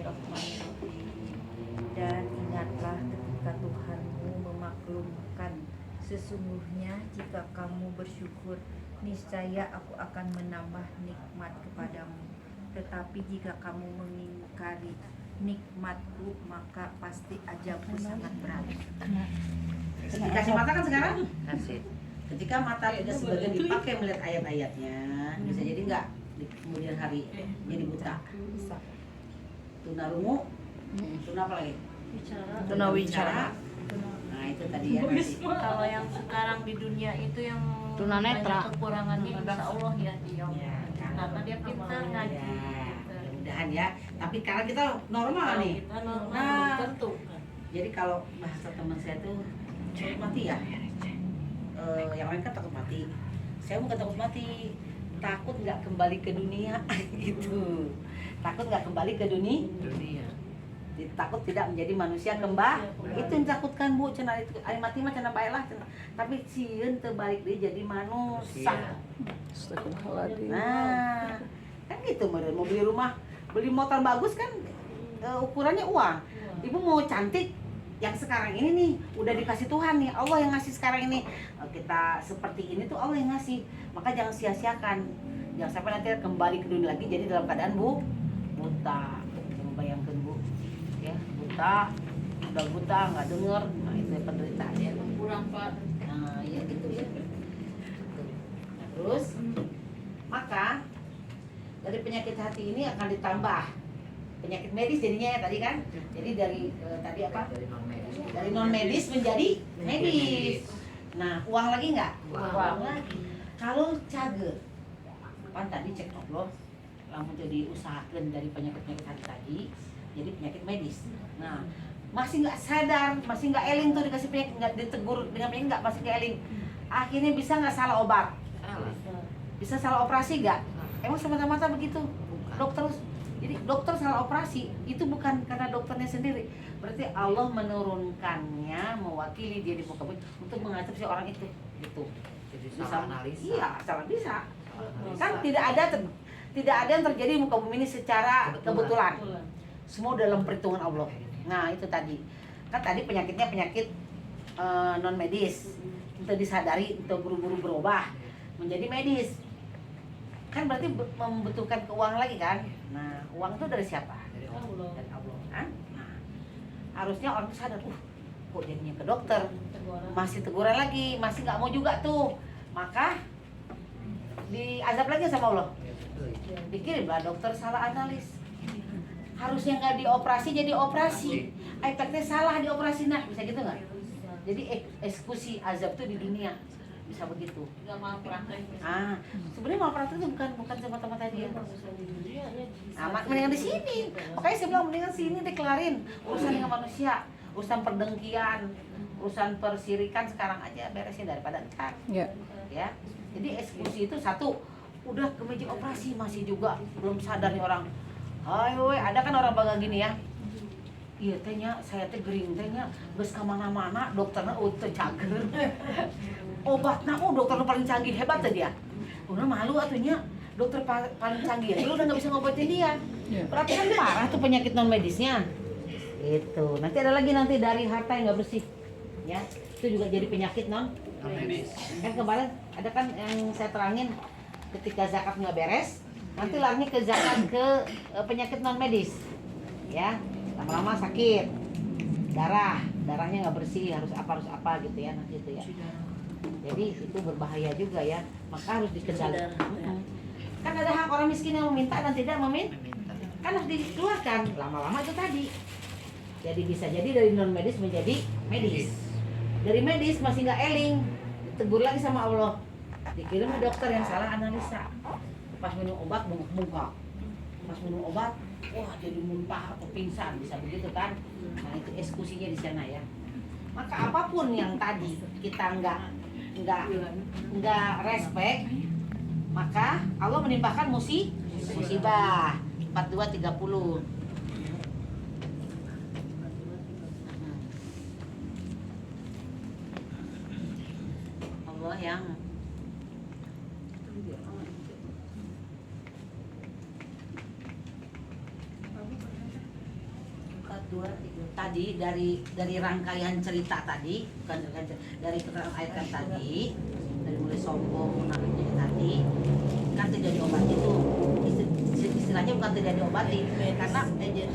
Bismillahirrahmanirrahim. Dan ingatlah ketika Tuhanmu memaklumkan, sesungguhnya jika kamu bersyukur, niscaya aku akan menambah nikmat kepadamu. Tetapi jika kamu mengingkari nikmatku, maka pasti azabku sangat berat. Dikasih mata kan sekarang? Kasih. Ketika mata tidak sebagian dipakai melihat ayat-ayatnya, bisa jadi enggak di kemudian hari jadi buta. Tunarungu, tuna apa lagi? Tunawicara. Nah itu tadi ya nanti. Kalau yang sekarang di dunia itu yang Tunanetra. banyak kekurangannya, insya Allah ya dia. Ya, Karena dia pintar ngaji. Ya, mudah-mudahan ya. Tapi sekarang kita normal Kalau nih. kita normal Nah. belum tentu kan. Jadi kalau bahasa teman saya tuh takut mati ya. Yang lain kan takut mati. Saya bukan takut mati, takut nggak kembali ke dunia gitu. Takut nggak kembali ke dunia. Takut tidak menjadi manusia kembali. Itu yang takutkan Bu. Cenah itu ari mati mah cenah bae lah cenah. Tapi sieun teu balik deui jadi manusia. Astagfirullahaladzim. Nah, kan gitu meureun mau beli rumah, beli motor bagus kan ukurannya uang. Ibu mau cantik yang sekarang ini nih udah dikasih Tuhan nih, Allah yang ngasih sekarang ini. Kita seperti ini tuh Allah yang ngasih, maka jangan sia-siakan, jangan sampai nanti kembali ke dunia lagi jadi dalam keadaan buta. Coba bayangkan Bu, ya buta, udah buta nggak denger, nah itu penderitaan ya. Kurang Pak. Nah ya gitu ya. Nah, terus maka dari penyakit hati ini akan ditambah penyakit medis jadinya ya tadi kan. Jadi dari tadi apa? Dari non medis menjadi medis. Nah, uang lagi nggak? Uang lagi. Kalau cager, kan tadi cek Allah, lamun jadi usahakan dari penyakit hati tadi, jadi penyakit medis. Nah, masih nggak sadar, masih nggak eling tuh dikasih penyakit, nggak ditegur dengan penyakit nggak masih nggak eling. Akhirnya bisa nggak salah obat? Bisa salah operasi nggak? Emang semata-mata begitu? Dokter, jadi dokter salah operasi itu bukan karena dokternya sendiri, berarti Allah menurunkannya mewakili dia di muka bumi untuk mengatur si orang itu, gitu. Jadi Bisa, salah analisa. iya, salah bisa. analisa. Kan tidak ada yang terjadi di muka bumi ini secara kebetulan. Semua dalam perhitungan Allah. Nah itu tadi, kan tadi penyakitnya penyakit non medis, untuk disadari, untuk buru-buru berubah menjadi medis. Kan berarti membutuhkan keuangan lagi kan. Nah uang itu dari siapa? Dari Allah. Dari Allah kan. Nah harusnya orang sadar, kok jadinya ke dokter masih teguran lagi, masih nggak mau juga tuh, maka diazab lagi sama Allah. Dikirimlah dokter salah analis, harusnya nggak dioperasi jadi operasi, efeknya salah dioperasi. Nah bisa gitu nggak? Jadi eksekusi azab tuh di dunia bisa begitu. Nggak mau praktek. Sebenarnya malpraktek itu bukan semata-mata dia. Mendingan di sini. Makanya saya bilang mendingan sini dikelarin urusan dengan manusia, urusan perdengkian, urusan persirikan sekarang aja beresin daripada ntar. Ya. Ya. Jadi eksekusi itu satu, udah ke meja operasi masih juga belum sadar nih orang. Ayo, ada kan orang bangga gini ya. Iya tehnya, saya teh gering tehnya, geus ka mana-mana dokterna teu cager. Obatna dokterna paling canggih, hebat teh dia. Udah malu atunya, dokter paling canggih lu udah nggak bisa ngobatin dia. Berarti kan parah tuh penyakit non medisnya. Itu. Nanti ada lagi dari harta yang nggak bersih. Ya, itu juga jadi penyakit non medis. Kan kemarin ada kan yang saya terangin ketika zakat nggak beres, nanti larinya ke zakat ke penyakit non medis. Ya. Lama-lama sakit, darahnya nggak bersih, harus apa gitu ya nanti itu ya. Jadi itu berbahaya juga ya, maka harus dikendalikan. Kan ada hak orang miskin yang meminta dan tidak meminta, kan harus dikeluarkan. Lama-lama itu tadi, jadi bisa jadi dari non medis menjadi medis, dari medis masih nggak eling, ditegur lagi sama Allah, dikirim ke dokter yang salah analisa, pas minum obat bengkak-bengkak, pas minum obat wah jadi muntah atau pingsan, bisa begitu kan. Nah itu eksekusinya di sana ya. Maka apapun yang tadi kita nggak respect, maka Allah menimpakan musibah. 42:30. Allah yang tadi dari rangkaian cerita tadi, bukan dari keterangan ayat kan tadi, dari mulai sombong menariknya tadi, kan tidak diobati itu istilahnya bukan tidak diobati karena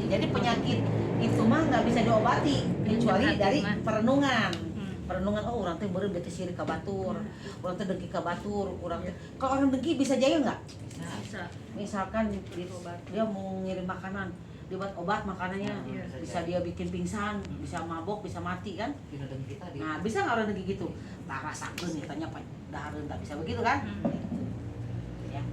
jadi penyakit itu mah nggak bisa diobati kecuali dari perenungan. Perenungan, oh orang teh beureum bete sirik ka batur, orang teh dengki ka batur, orang teh kalau orang dengki bisa jahil nggak? Bisa. Misalkan dia mau ngirim makanan, dibuat obat makanannya, bisa dia bikin pingsan, bisa mabok, bisa mati kan? Nah bisa nggak orang dengki gitu? Tak rasakeun ya tanya dahareun tak bisa begitu kan? Ya.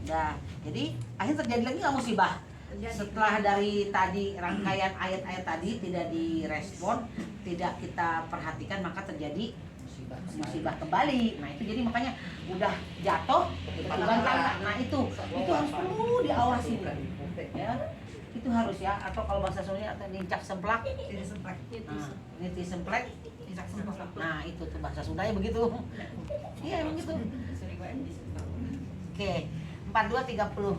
Nah, jadi akhirnya terjadi lagi nggak musibah? Setelah dari tadi rangkaian ayat-ayat tadi tidak direspon, tidak kita perhatikan, maka terjadi musibah kembali. Nah itu jadi makanya udah jatuh dibantah. Nah itu harus perlu diawasi ya. Itu harus ya, atau kalau bahasa Sunda atau nincak semplak. Nah, niti semplek. Nah itu tuh bahasa Sundanya begitu. Iya emang gitu. Oke, 4230.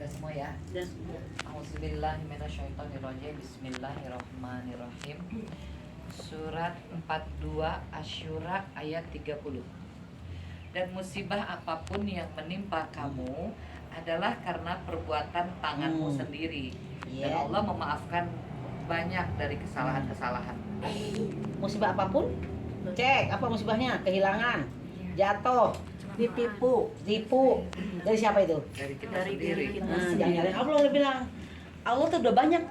Udah semua ya. Auzubillahiminasyaitonirrajim. Bismillahirrahmanirrahim. Surat 42 Asyura ayat 30. Dan musibah apapun yang menimpa kamu adalah karena perbuatan tanganmu sendiri. Dan Allah memaafkan banyak dari kesalahan-kesalahan. Musibah apapun, cek apa musibahnya? Kehilangan, jatuh, ditipu. Dari siapa itu? Dari kita sendiri. Nah, jangan nyalain Allah. Udah bilang Allah tuh udah banyak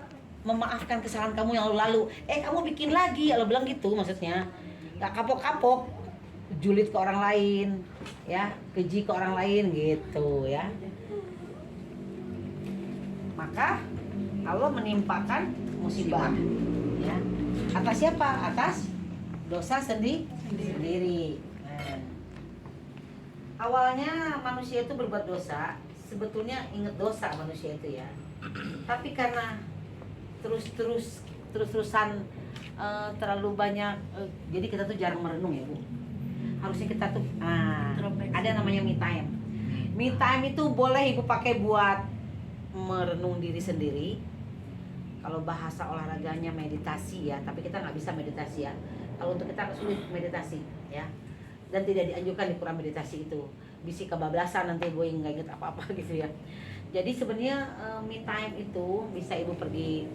memaafkan kesalahan kamu yang lalu. Kamu bikin lagi, Allah bilang gitu maksudnya. Gak kapok-kapok, julid ke orang lain, ya, keji ke orang lain gitu ya. Maka Allah menimpakan musibah, ya. Atas siapa? Atas dosa sendiri. Nah. Awalnya manusia itu berbuat dosa, sebetulnya ingat dosa manusia itu ya. Tapi karena terus-terusan terlalu banyak, jadi kita tuh jarang merenung ya Bu. Harusnya kita tuh ada namanya me time. Me time itu boleh Ibu pakai buat merenung diri sendiri. Kalau bahasa olahraganya meditasi ya, tapi kita nggak bisa meditasi ya. Kalau untuk kita sulit meditasi ya. Dan tidak dianjurkan di Quran meditasi itu. Bisa kebablasan nanti gue nggak inget apa-apa gitu ya. Jadi sebenarnya me time itu bisa Ibu pergi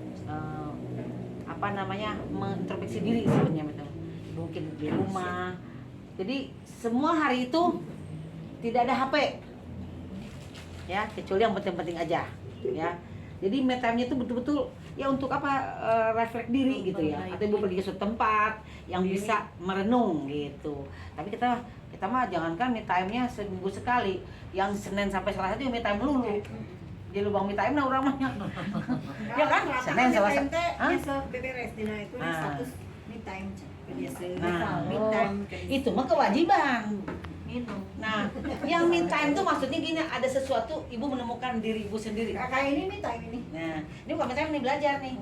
mengintrospeksi diri sebenarnya betul. Mungkin di rumah. Jadi semua hari itu tidak ada HP. Ya, kecuali yang penting-penting aja, ya. Jadi me time-nya itu betul-betul ya untuk refleks diri gitu ya. Atau Ibu pergi ke suatu tempat yang bisa merenung gitu. Tapi kita mah jangankan me time-nya seminggu sekali. Yang Senin sampai Selasa itu me time dulu. Di lubang me time orang banyak. Ya kan? Senin Selasa. Itu mah kewajiban. Nah, yang me time tuh maksudnya gini, ada sesuatu Ibu menemukan diri Ibu sendiri. Kayak ini me time ini. Nah, ini bukan me time, ini belajar nih.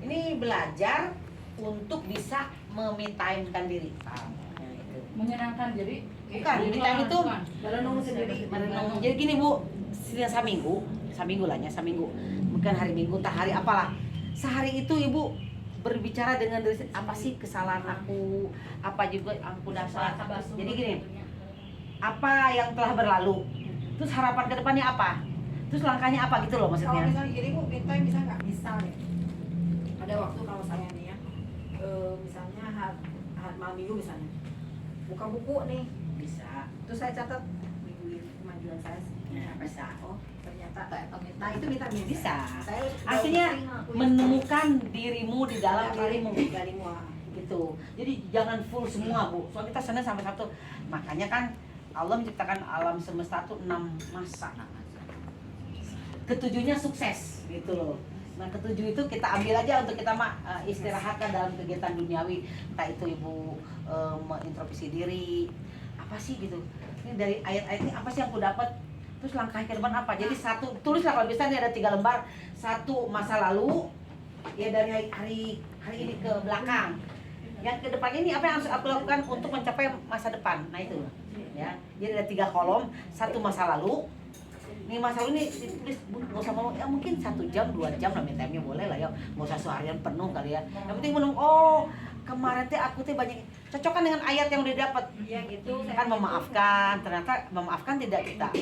Ini belajar untuk bisa me time-kan diri. Menyenangkan jadi Bukan, me time itu Merenung sendiri. merenung. Jadi gini Bu, Saminggu lah ya, Saminggu. Bukan hari Minggu, entah hari apalah. Sehari itu Ibu berbicara dengan diri sendiri, apa sih kesalahan aku, apa juga aku dasar. Jadi gini, apa yang telah berlalu, terus harapan ke depannya apa, terus langkahnya apa gitu loh Kalau maksudnya. misalnya gini Bu, me time bisa nggak? Misalnya ada waktu kalau saya nih ya, misalnya hari malam minggu misalnya, buka buku nih, Bisa, terus saya catat minggu ini kemajuan saya. ya, bisa. Oh ternyata, nah itu me time Bisa. Saya Artinya menemukan dirimu di dalam dirimu. dirimu. Gitu. Jadi jangan full semua Bu. Soalnya kita Senin sampai Sabtu. Makanya kan Allah menciptakan alam semesta itu 6 masa. Ketujuhnya sukses gitu loh. Nah ketujuh itu kita ambil aja untuk kita istirahatkan dalam kegiatan duniawi. Entah itu Ibu mengintrospeksi diri, apa sih gitu. Ini dari ayat-ayat ini apa sih yang aku dapat? Terus langkah ke depan apa? Jadi tulislah kalau bisa, ini ada 3 lembar. 1 masa lalu, ya dari hari ini ke belakang. Yang ke depan ini apa yang harus aku lakukan untuk mencapai masa depan. Nah itu ya. Jadi ada 3 kolom. 1 masa lalu. Ini nih Mas Lalu ini ditulis nggak usah ngomong ya mungkin 1 jam 2 jam lah time-nya boleh lah ya, nggak usah seharian penuh kali ya. Yang penting menung oh kemarin teh aku teh banyak cocokkan dengan ayat yang udah dapat. Ya gitu. Kan memaafkan, ternyata memaafkan tidak kita.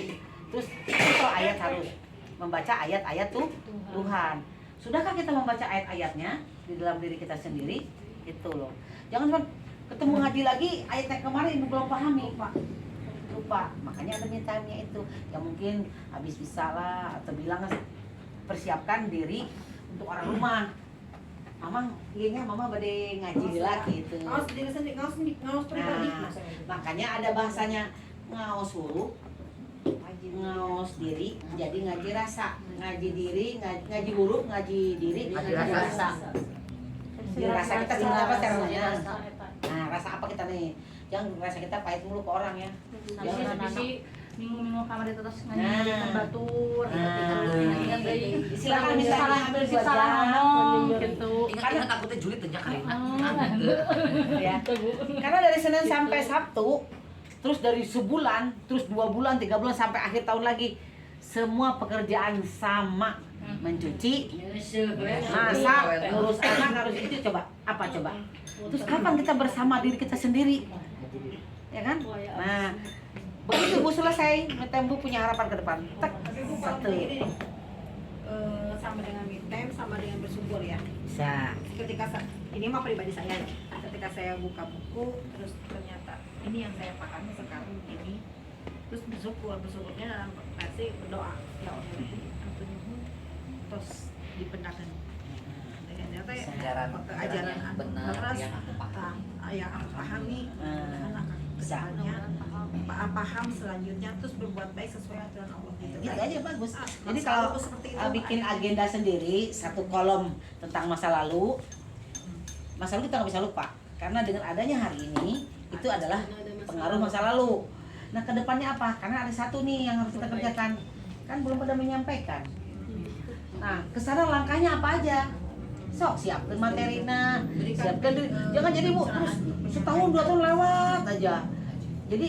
Terus itu ayat harus membaca ayat-ayat tuh Tuhan. Sudahkah kita membaca ayat-ayatnya di dalam diri kita sendiri? Itu loh. Jangan cuma ketemu ngaji lagi ayat yang kemarin ibu belum pahami. Lupa. Makanya ada me time-nya itu. Ya mungkin habis bisa lah atau bilang persiapkan diri untuk orang rumah. Mama, iya mama bade ngaji lagi gitu. Ngaos diri sendiri, ngaos pribadi Nah, maksudnya. makanya ada bahasanya ngaos huruf, ngaos diri, jadi ngaji rasa, ngaji diri, ngaji huruf, ngaji diri, ngaji rasa. Jadi rasa kita sebenarnya apa caranya? Nah, rasa apa kita nih? Jangan rasa kita pahit mulu ke orang ya. Jangan bisi minggu-minggu kamar di atas ngaji Nah. batur. Nah. Silakan misalnya ambil 2 salah jam. ngomong gitu. Ingat takutnya Juli tanya kali. Ya. Karena dari Senin sampai Sabtu, terus dari sebulan, terus 2 bulan, 3 bulan sampai akhir tahun lagi, semua pekerjaan sama, mencuci, masak, ngurus anak harus itu coba apa coba. Terus kapan kita bersama diri kita sendiri, ya kan? Nah, begitu Bu selesai, Bu punya harapan ke depan. Tek, satu. Sama dengan me time, sama dengan bersyukur ya. Bisa. Ketika ini mah pribadi saya ya. Ketika saya buka buku, terus ternyata ini yang saya pahami sekarang ini, terus bersyukurnya dalam arti berdoa ya Allah aku nyuhun terus dipendakan ternyata Ajaran ajaran yang benar terus yang aku paham. yang aku pahami kedepannya paham selanjutnya terus berbuat baik sesuai aturan Allah gitu. Gitu aja bagus. Jadi masa kalau lalu seperti itu, bikin agenda sendiri, 1 kolom tentang masa lalu kita nggak bisa lupa. Karena dengan adanya hari ini, itu adalah pengaruh masa lalu. Nah, kedepannya apa? Karena ada 1 nih yang harus kita kerjakan. Kan belum pada menyampaikan. Nah, kesana langkahnya apa aja? Sok, siapkan materi, nah, siapkan diri. Jangan jadi Bu, terus setahun 2 tahun lewat aja. Jadi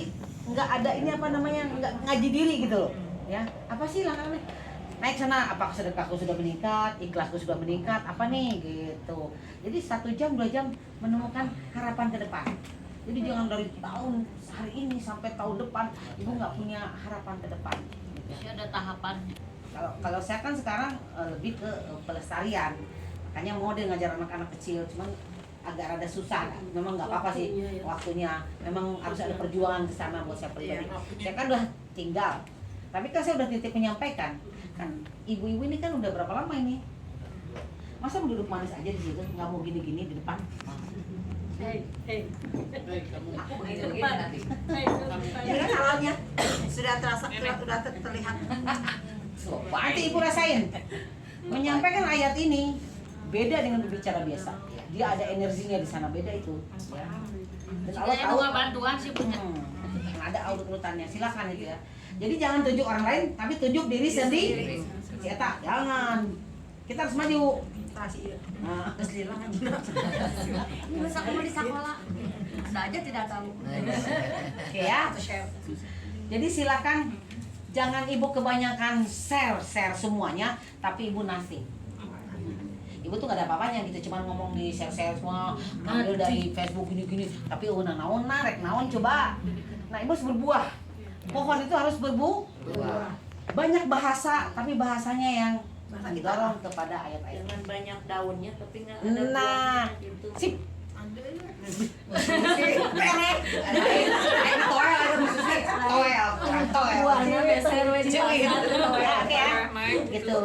nggak ada ini apa namanya, nggak ngaji diri gitu loh. Ya, apa sih langkahnya? Naik sana, apakah sedekahku sudah meningkat, ikhlasku sudah meningkat, apa nih gitu. Jadi 1 jam 2 jam menemukan harapan ke depan. Jadi jangan dari tahun hari ini sampai tahun depan ibu nggak punya harapan ke depan. Masih ada tahapan. Kalau saya kan sekarang lebih ke pelestarian, makanya mau dia ngajar anak-anak kecil, cuman agak rada susah. Memang nggak apa-apa sih waktunya. Memang harus ada perjuangan ke sana buat saya pribadi. Saya kan udah tinggal, tapi kan saya udah titip menyampaikan. Kan ibu-ibu ini kan udah berapa lama ini? Masa mau duduk manis aja di situ, nggak mau gini-gini di depan? Aku begitu begini nanti. ya kan alamnya sudah terasa sudah terlihat. Nanti ibu rasain. Menyampaikan ayat ini beda dengan berbicara biasa. Dia ada energinya di sana, beda itu. Ya. Dan Allah Saya tahu. dua bantuan sih punya. Ada urut-urutannya, silakan itu ya. Jadi jangan tunjuk orang lain, tapi tunjuk diri sendiri. Ya tak, jangan. Kita harus maju. Nah, Masa kamu di sekolah? Ada aja tidak tahu. oke ya. Jadi silakan jangan ibu kebanyakan share semuanya, tapi ibu nothing. Ibu tuh gak ada apa-apanya gitu, cuman ngomong di share semua, ngambil dari Facebook gini-gini, tapi naon narek naon coba. Nah ibu harus berbuah. Pohon itu harus berbuah. Banyak bahasa, tapi bahasanya yang mendorong kepada ayat-ayat. Jangan banyak daunnya tapi nggak ada buahnya gitu. Sip. Buahnya biasa RW di pasar. Oke ya, gitu.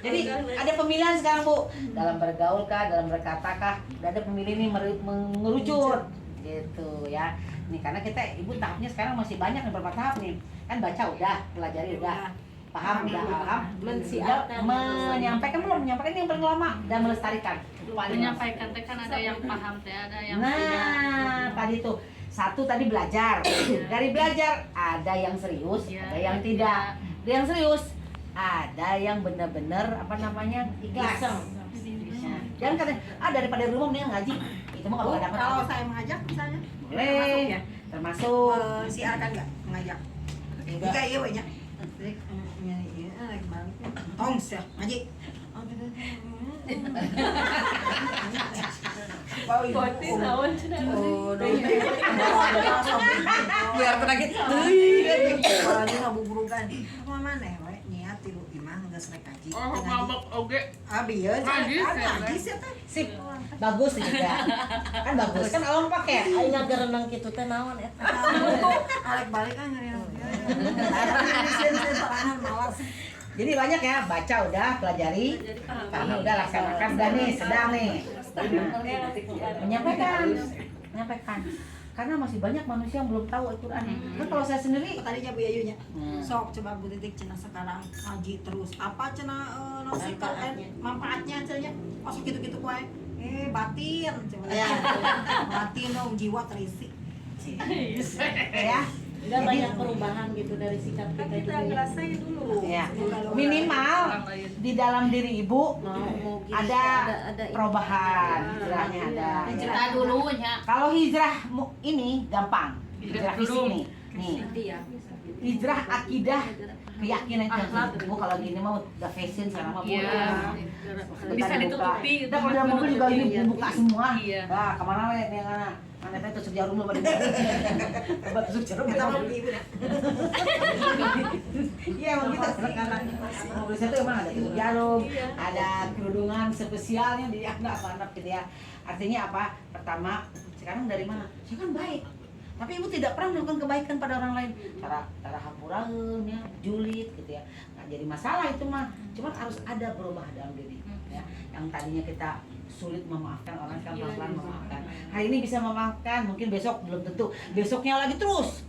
Jadi ada pemilihan sekarang Bu, dalam bergaul kah, dalam berkata kah, udah ada pemilih ini mengerucut, gitu ya. Nih karena kita ibu tahapnya sekarang masih banyak nih, berapa tahap nih? Kan baca udah, pelajari udah, paham udah, paham, menyampaikan belum, menyampaikan yang paling lama dan melestarikan. Menyampaikan teh kan ada yang paham teh, ada yang tidak. Nah, tadi tuh 1 tadi belajar. Dari belajar ada yang serius, Ya, ada yang tidak. Ada yang serius, ada yang benar-benar apa namanya ikhlas. Nah, jangan katanya, daripada di rumah mendingan ngaji. Itu mah kalau dapat Kalau saya mengajak misalnya, boleh. ya? Termasuk Siarkan nggak mengajak? Jika iya banyak. balik tongs ya ngaji Potis naon cenah. Biar penagih. Apalagi ngabuburugan apa maneh we niat tilu imah geus rek kaji Oh, mabok oge. abi ya Ngaji, ngaji sih teh Sip. Bagus juga. Kan bagus kan alom pakai. Aing ngagerenang kitu teh naon eta. arek balik kan nyari malas Jadi banyak ya, baca udah, pelajari, karena udah laksanakan, udah nih, sedang nih. Menyampaikan. Karena masih banyak manusia yang belum tahu Al-Quran. Kan kalau saya sendiri, tadinya Bu Yayunya sok coba Bu Titik cenah sekarang ngaji terus apa cenah manfaatnya cenah pas gitu-gitu wae batin coba batin dong jiwa terisi ya, Udah banyak perubahan gitu dari sikap kita juga. ngerasain dulu ya, minimal di dalam diri ibu ada perubahan, istilahnya ada. Cerita dulu nya. Kalau hijrah ini gampang, hijrah fisik nih, hijrah akidah, keyakinan itu. Bu kalau gini mah udah fashion sekarang mah Iya. Bisa ditutupi. Udah kalau dalam mobil juga ini buka semua. Iya. Nah, kemana we yang mana teh tusuk jarum lu pada. Coba tusuk jarum kita mau beli ibu. Iya, emang kita sekarang mobil saya tuh emang ada tusuk jarum, ada kerudungan spesialnya di anak-anak gitu ya. Artinya apa? Pertama, sekarang dari mana? Saya kan baik. Tapi ibu tidak pernah melakukan kebaikan pada orang lain. Cara hampuraeun ya, julid gitu ya. Nggak jadi masalah itu mah. Cuma harus ada berubah dalam diri ya. Yang tadinya kita sulit memaafkan orang kan pelan-pelan memaafkan. Hari ini bisa memaafkan, mungkin besok belum tentu. Besoknya lagi terus.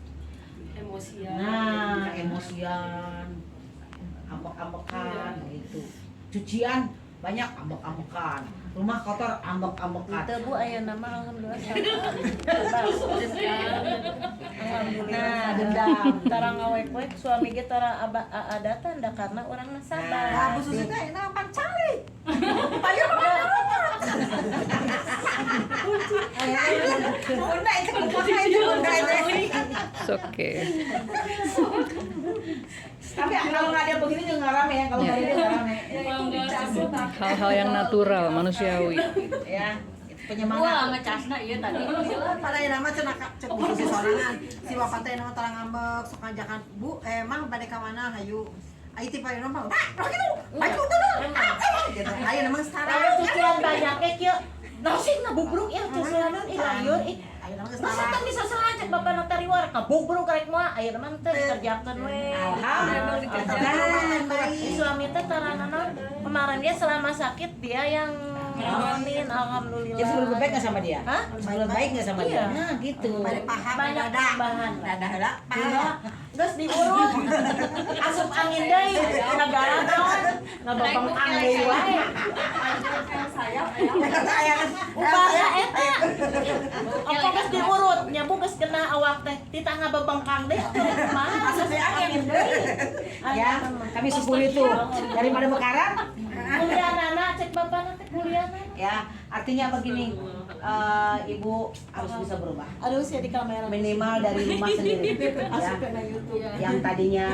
Emosian. Nah, emosian, ambek-ambekan gitu. Cucian banyak ambek-ambekan. Rumah kotor ambek-ambekan. Itu Bu aya nama alhamdulillah Nah, dendam. Tara ngawek-wek suami ge tara ada tanda karena orang nasabah. nah Bu Susi teh ini pancali bunda itu kumpulnya itu bunda itu Oke. Tapi kalau nggak ada begini juga nggak rame ya. Kalau nggak ada nggak rame. Hal-hal yang natural manusiawi. Ya, itu Gua penyemangat. sama Casna ieu tadi. pada yang nama cenah cek Bu Susi sorangan si bapak teh nama tarang ngambek sok ngajakan Bu emang bade ka mana hayu Ayo tipe yang nama, pak, gitu, baju tuh, gitu. Ayo nama setara. Kalau cucian banyaknya kieu. Nasi ngabubruk ya cucian ilayur Ayo nama Masa setara. kan bisa saja bapak notari war kabubruk karek moal aya mah teh dikerjakeun we. Alhamdulillah. Suami teh taranana kemarin dia selama sakit dia yang ngalamin alhamdulillah. Jadi sebelum baik nggak sama dia? Hah? Sebelum baik nggak sama dia? Iya. Nah, gitu. Bade paham, Banyak dada, tambahan. dada heula, Iya. paha. Terus diurut, asup angin deui, negara naon, ngababengkang deui wae. Upaya eta. Apa geus diurut, nyabu geus kena awak teh, tita ngababengkang deui kumaha asup angin deui. Ya, kami 10 itu daripada mekaran. Kuliahna cek bapana teh kuliahna. Ya, artinya begini, ibu harus bisa berubah. Aduh sia di kamera. Minimal dari rumah sendiri. Ya. Yang tadinya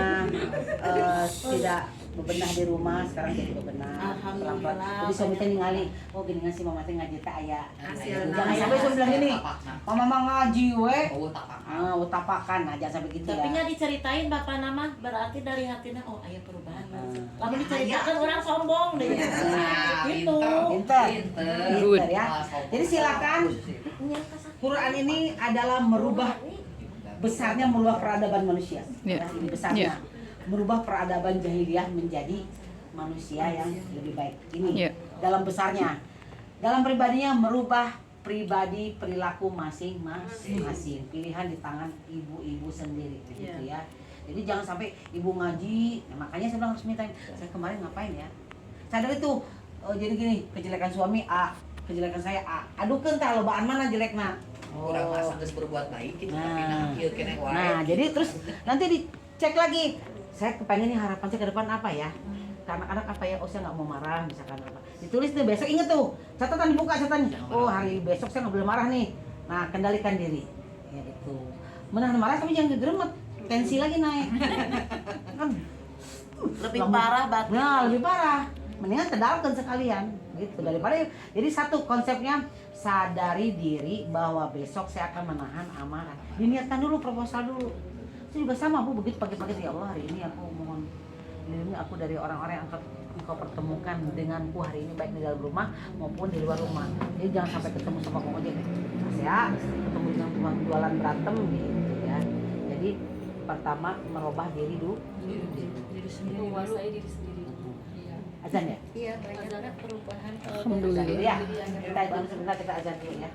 tidak bebenah di rumah sekarang jadi bebenah. Alhamdulillah. Pelan-pelan. Jadi suami teh ningali, oh gini ngasih mama teh ngaji teh aya. Hasil Jangan nama. sampai suami bilang gini, mama mah ngaji we. Oh, tak apa. Utapakan, nah jangan sampai gitu Tapi ya. nya diceritain bapak nama berarti dari hatinya oh aya perubahan. Lamun Iya. diceritakan orang sombong deh. Nah, Gitu. Pinter. Pinter. Pinter ya. Jadi silakan. Quran ini adalah merubah besarnya merubah peradaban manusia. Iya. Nah, ini besarnya. Iya. Merubah peradaban jahiliyah menjadi manusia yang lebih baik. Ini Iya. dalam besarnya. Dalam pribadinya merubah pribadi perilaku masing-masing. Pilihan di tangan ibu-ibu sendiri gitu ya. Jadi jangan sampai ibu ngaji, nah, makanya saya bilang harus minta, saya kemarin ngapain ya? Sadar itu, jadi gini, kejelekan suami A, kejelekan saya A. Adukeun tah lobaan mana jelekna. Kurang masa geus berbuat baik gitu tapi Nah. nah kieu keneh wae. Nah, jadi terus nanti dicek lagi. Saya kepengen nih harapan saya ke depan apa ya? Ke anak-anak apa ya? Oh saya nggak mau marah misalkan apa. Ditulis tuh besok inget tuh. Catatan dibuka catatan. Oh hari besok saya nggak boleh marah nih. Nah kendalikan diri. Ya itu. Menahan marah tapi jangan geremet. Tensi lagi naik. Kan Lebih parah batin. Nah, lebih parah. Mendingan tedalkan sekalian gitu daripada. Jadi satu konsepnya sadari diri bahwa besok saya akan menahan amarah. Diniatkan dulu, proposal dulu. Saya juga sama Bu, begitu pagi-pagi ya Allah hari ini aku mohon lindungi aku dari orang-orang yang engkau pertemukan denganku hari ini baik di dalam rumah maupun di luar rumah. Jadi jangan sampai ketemu sama Bang Ojek. Mas ya, ketemu dengan tukang jualan berantem gitu ya. Jadi pertama merubah diri dulu. Diri sendiri, menguasai diri sendiri. Iya. Azan ya? Iya, banyak perubahan. Alhamdulillah ya. Kita azan sebentar, kita azan dulu ya.